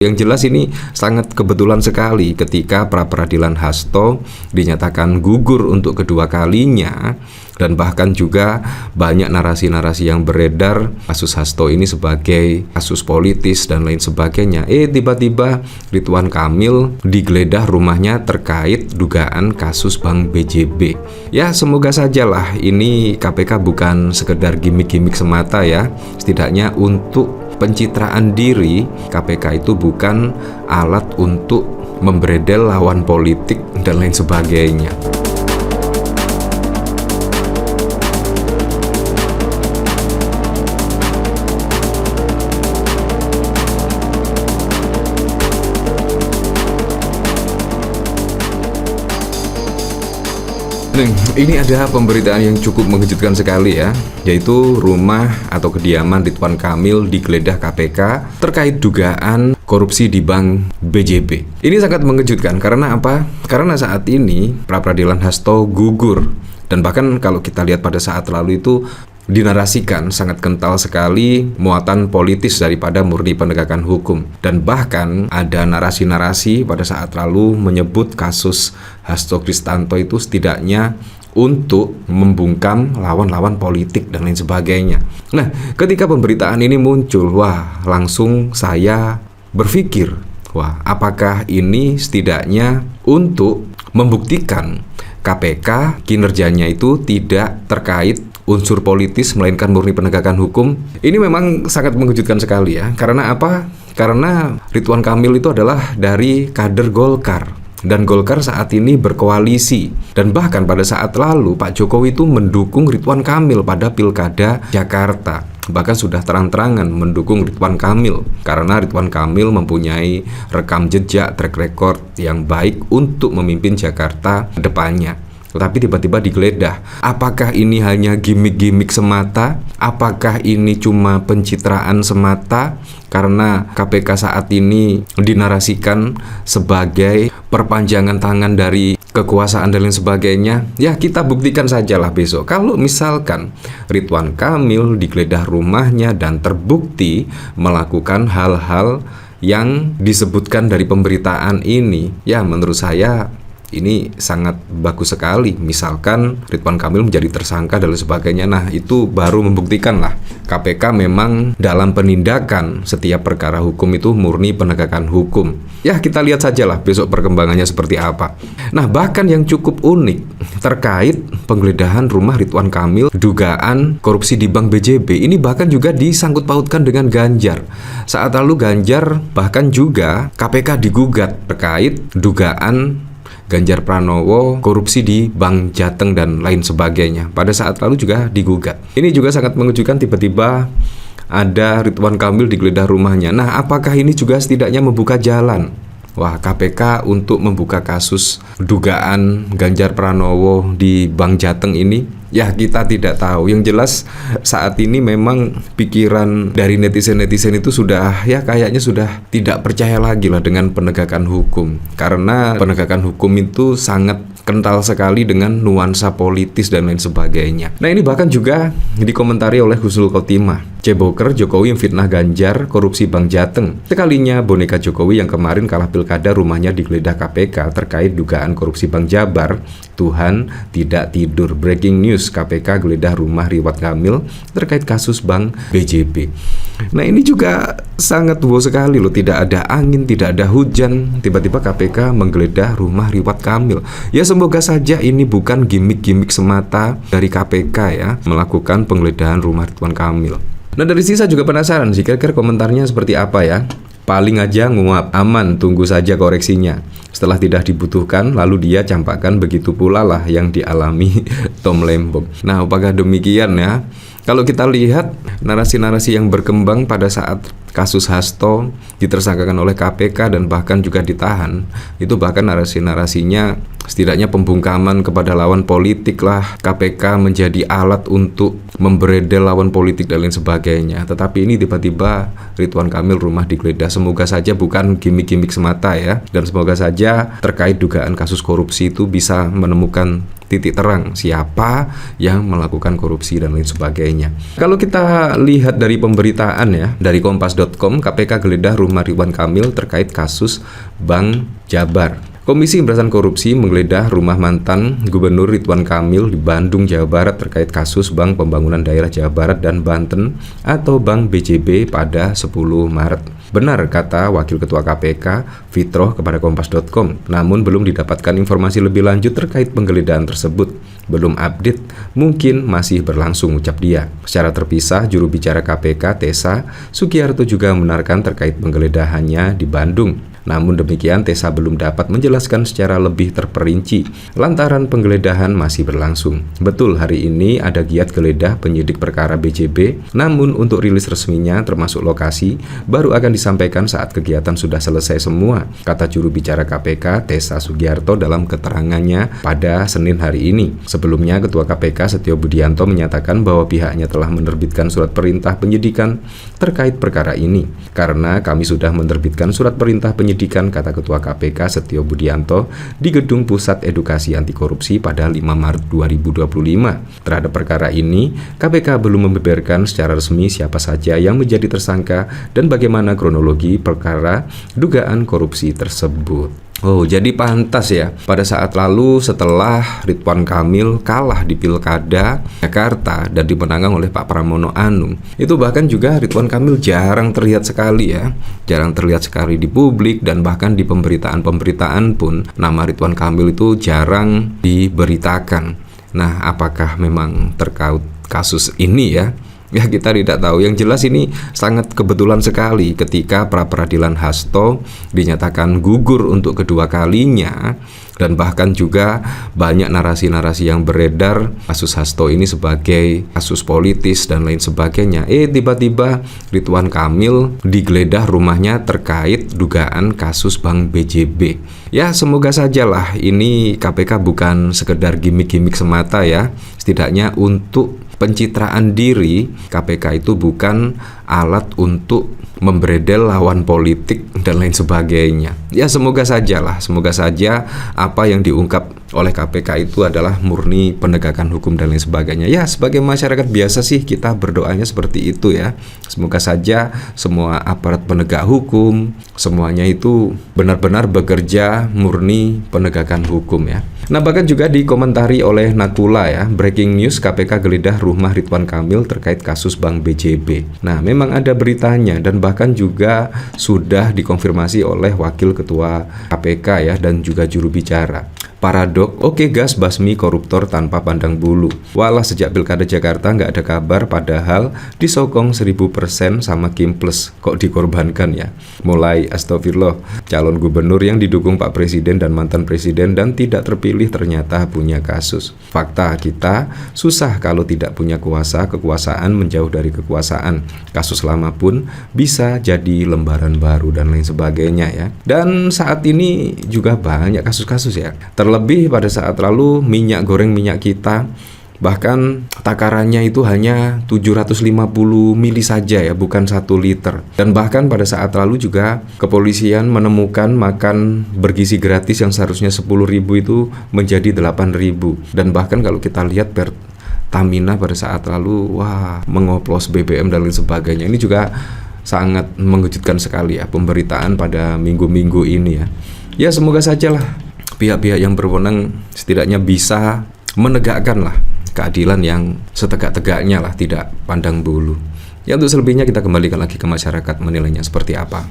Yang jelas ini sangat kebetulan sekali ketika pra-peradilan Hasto dinyatakan gugur untuk kedua kalinya, dan bahkan juga banyak narasi-narasi yang beredar kasus Hasto ini sebagai kasus politis dan lain sebagainya. Tiba-tiba Ridwan Kamil digeledah rumahnya terkait dugaan kasus Bank BJB. Ya, semoga sajalah ini KPK bukan sekedar gimmick-gimmick semata ya. Setidaknya untuk pencitraan diri, KPK itu bukan alat untuk membredel lawan politik dan lain sebagainya. Ini ada pemberitaan yang cukup mengejutkan sekali ya, yaitu rumah atau kediaman Ridwan Kamil digeledah KPK terkait dugaan korupsi di Bank BJB. Ini sangat mengejutkan karena apa? Karena saat ini pra-peradilan Hasto gugur, dan bahkan kalau kita lihat pada saat lalu itu dinarasikan sangat kental sekali muatan politis daripada murni penegakan hukum, dan bahkan ada narasi-narasi pada saat lalu menyebut kasus Hasto Kristanto itu setidaknya untuk membungkam lawan-lawan politik dan lain sebagainya. Nah, ketika pemberitaan ini muncul, langsung saya berpikir, apakah ini setidaknya untuk membuktikan KPK kinerjanya itu tidak terkait unsur politis melainkan murni penegakan hukum? Ini memang sangat mengejutkan sekali ya. Karena apa? Karena Ridwan Kamil itu adalah dari kader Golkar, dan Golkar saat ini berkoalisi, dan bahkan pada saat lalu Pak Jokowi itu mendukung Ridwan Kamil pada Pilkada Jakarta. Bahkan sudah terang-terangan mendukung Ridwan Kamil karena Ridwan Kamil mempunyai rekam jejak track record yang baik untuk memimpin Jakarta ke depannya. Tetapi tiba-tiba digeledah. Apakah ini hanya gimmick-gimmick semata? Apakah ini cuma pencitraan semata? Karena KPK saat ini dinarasikan sebagai perpanjangan tangan dari kekuasaan dan lain sebagainya. Ya, kita buktikan sajalah besok. Kalau misalkan Ridwan Kamil digeledah rumahnya dan terbukti melakukan hal-hal yang disebutkan dari pemberitaan ini, ya menurut saya ini sangat bagus sekali. Misalkan Ridwan Kamil menjadi tersangka dan lain sebagainya. Nah, itu baru membuktikan lah KPK memang dalam penindakan setiap perkara hukum itu murni penegakan hukum. Ya, kita lihat sajalah besok perkembangannya seperti apa. Nah, bahkan yang cukup unik terkait penggeledahan rumah Ridwan Kamil dugaan korupsi di Bank BJB, ini bahkan juga disangkut pautkan dengan Ganjar. Saat lalu Ganjar bahkan juga KPK digugat terkait dugaan Ganjar Pranowo korupsi di Bank Jateng dan lain sebagainya. Pada saat lalu juga digugat. Ini juga sangat mengejutkan, tiba-tiba ada Ridwan Kamil digeledah rumahnya. Nah, apakah ini juga setidaknya membuka jalan KPK untuk membuka kasus dugaan Ganjar Pranowo di Bank Jateng ini? Ya, kita tidak tahu. Yang jelas saat ini memang pikiran dari netizen-netizen itu sudah kayaknya sudah tidak percaya lagi lah dengan penegakan hukum. Karena penegakan hukum itu sangat kental sekali dengan nuansa politis dan lain sebagainya. Nah, ini bahkan juga dikomentari oleh Husnul Khotimah. Ceboker, Jokowi yang fitnah Ganjar korupsi Bank Jateng. Sekalinya boneka Jokowi yang kemarin kalah pilkada rumahnya digeledah KPK terkait dugaan korupsi Bank Jabar. Tuhan tidak tidur. Breaking news, KPK geledah rumah Ridwan Kamil terkait kasus Bank BJB. Nah, ini juga sangat wow sekali loh. Tidak ada angin, tidak ada hujan, tiba-tiba KPK menggeledah rumah Ridwan Kamil. Ya, semoga saja ini bukan gimmick-gimmick semata dari KPK ya, melakukan penggeledahan rumah Ridwan Kamil. Nah, dari sini saya juga penasaran sih, kira-kira komentarnya seperti apa ya. Paling aja nguap, aman, tunggu saja koreksinya. Setelah tidak dibutuhkan, lalu dia campakkan, begitu pula lah yang dialami Tom Lembong. Nah, apakah demikian ya? Kalau kita lihat narasi-narasi yang berkembang pada saat kasus Hasto ditersangkakan oleh KPK dan bahkan juga ditahan, itu bahkan narasi-narasinya setidaknya pembungkaman kepada lawan politik lah, KPK menjadi alat untuk membredel lawan politik dan lain sebagainya. Tetapi ini tiba-tiba Ridwan Kamil rumah digeledah. Semoga saja bukan gimmick-gimmick semata ya, dan semoga saja terkait dugaan kasus korupsi itu bisa menemukan titik terang siapa yang melakukan korupsi dan lain sebagainya. Kalau kita lihat dari pemberitaan ya, dari kompas.com, KPK geledah rumah Ridwan Kamil terkait kasus Bank Jabar. Komisi Pemberantasan Korupsi menggeledah rumah mantan Gubernur Ridwan Kamil di Bandung, Jawa Barat terkait kasus Bank Pembangunan Daerah Jawa Barat dan Banten atau Bank BJB pada 10 Maret. Benar kata Wakil Ketua KPK, Fitroh, kepada Kompas.com, namun belum didapatkan informasi lebih lanjut terkait penggeledahan tersebut. Belum update, mungkin masih berlangsung, ucap dia. Secara terpisah, juru bicara KPK, Tessa Sugiyarto, juga membenarkan terkait penggeledahannya di Bandung. Namun demikian, Tessa belum dapat menjelaskan secara lebih terperinci lantaran penggeledahan masih berlangsung. Betul, hari ini ada giat geledah penyidik perkara BJB, namun untuk rilis resminya termasuk lokasi baru akan disampaikan saat kegiatan sudah selesai semua, kata juru bicara KPK Tessa Sugiyarto dalam keterangannya pada Senin hari ini. Sebelumnya, Ketua KPK Setio Budianto menyatakan bahwa pihaknya telah menerbitkan surat perintah penyidikan terkait perkara ini. Karena kami sudah menerbitkan surat perintah penyidikan, kata Ketua KPK Setio Budianto di Gedung Pusat Edukasi Anti Korupsi pada 5 Maret 2025. Terhadap perkara ini, KPK belum membeberkan secara resmi siapa saja yang menjadi tersangka dan bagaimana kronologi perkara dugaan korupsi tersebut. Oh, jadi pantas ya, pada saat lalu setelah Ridwan Kamil kalah di Pilkada Jakarta dan dimenangkan oleh Pak Pramono Anung, itu bahkan juga Ridwan Kamil jarang terlihat sekali ya, jarang terlihat sekali di publik, dan bahkan di pemberitaan pun nama Ridwan Kamil itu jarang diberitakan. Nah, apakah memang terkait kasus ini ya? Ya, kita tidak tahu. Yang jelas ini sangat kebetulan sekali ketika pra-peradilan Hasto dinyatakan gugur untuk kedua kalinya, dan bahkan juga banyak narasi-narasi yang beredar kasus Hasto ini sebagai kasus politis dan lain sebagainya. Tiba-tiba Ridwan Kamil digeledah rumahnya terkait dugaan kasus Bank BJB. Ya, semoga sajalah ini KPK bukan sekedar gimmick-gimmick semata ya. Setidaknya untuk pencitraan diri, KPK itu bukan alat untuk membredel lawan politik dan lain sebagainya. Ya, semoga sajalah, semoga saja apa yang diungkap oleh KPK itu adalah murni penegakan hukum dan lain sebagainya. Ya, sebagai masyarakat biasa sih kita berdoanya seperti itu ya. Semoga saja semua aparat penegak hukum semuanya itu benar-benar bekerja murni penegakan hukum ya. Nah, bahkan juga dikomentari oleh Natula ya, breaking news KPK geledah rumah Ridwan Kamil terkait kasus Bank BJB. Nah, memang ada beritanya dan bahkan juga sudah dikonfirmasi oleh Wakil Ketua KPK ya dan juga juru bicara. Paradok, oke gas basmi koruptor tanpa pandang bulu. Walah, sejak Pilkada Jakarta nggak ada kabar, padahal disokong 1000% sama Kimples. Kok dikorbankan ya? Mulai astagfirullah, calon gubernur yang didukung Pak Presiden dan mantan presiden dan tidak terpilih ternyata punya kasus. Fakta, kita susah kalau tidak punya kuasa, kekuasaan menjauh dari kekuasaan. Kasus lama pun bisa jadi lembaran baru dan lain sebagainya ya. Dan saat ini juga banyak kasus-kasus ya. Terlebih pada saat lalu minyak goreng minyak kita bahkan takarannya itu hanya 750 mili saja ya, bukan 1 liter. Dan bahkan pada saat lalu juga kepolisian menemukan makan bergizi gratis yang seharusnya 10.000 itu menjadi 8.000. Dan bahkan kalau kita lihat Pertamina pada saat lalu mengoplos BBM dan lain sebagainya. Ini juga sangat mengejutkan sekali ya pemberitaan pada minggu-minggu ini ya. Ya, semoga sajalah pihak-pihak yang berwenang setidaknya bisa menegakkan keadilan yang setegak-tegaknya tidak pandang bulu. Ya, untuk selebihnya kita kembalikan lagi ke masyarakat menilainya seperti apa.